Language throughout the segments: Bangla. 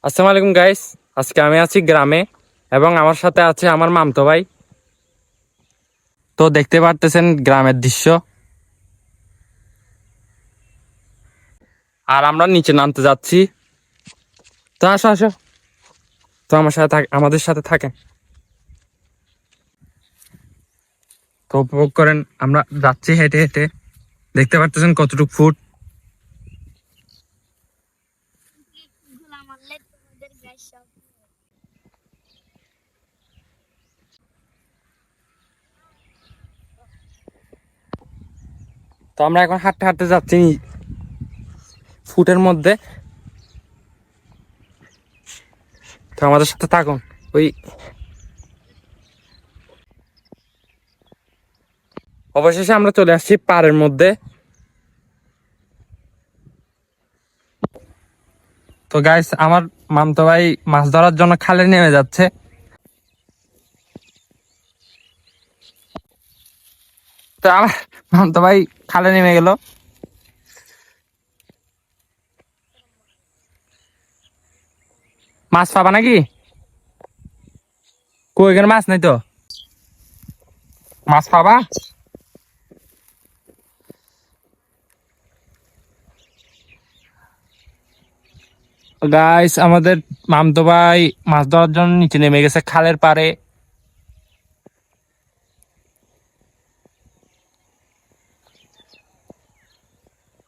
আসসালামু আলাইকুম গাইস। আজকে আমি আছি গ্রামে এবং আমার সাথে আছে আমার মামতো ভাই। তো দেখতে পারতেছেন গ্রামের দৃশ্য। আর আমরা নিচে নামতে যাচ্ছি। তো আসো আসো, তো আমার সাথে আমাদের সাথে থাকেন। তো উপভোগ করেন, আমরা যাচ্ছি হেঁটে হেঁটে। দেখতে পারতেছেন কতটুকু ফুট। তো আমরা এখন হাঁটতে হাঁটতে যাচ্ছি ফুটের মধ্যে। তো আমাদের সাথে থাকুন। ওই অবশেষে আমরা চলে আসছি পাড়ের মধ্যে। তো গাইস, আমার মামতো ভাই মাছ ধরার জন্য খালে নেমে যাচ্ছে। তো আমার মামতো ভাই খালে নেমে গেল। মাছ পাবা নাকি? কই, এখানে মাছ নাই তো। মাছ পাবা? গাইস, আমাদের মামতো ভাই মাছ ধরার জন্য নিচে নেমে গেছে খালের পাড়ে।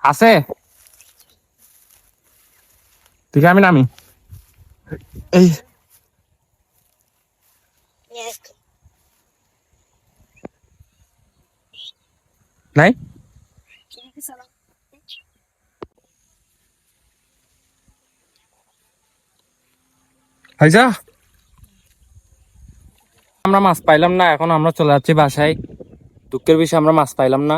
আছে? ঠিক আমি নামি। এই নাই। যা, আমরা মাছ পাইলাম না, এখন আমরা চলে যাচ্ছি বাসায়। দুঃখের বিষয়, আমরা মাছ পাইলাম না।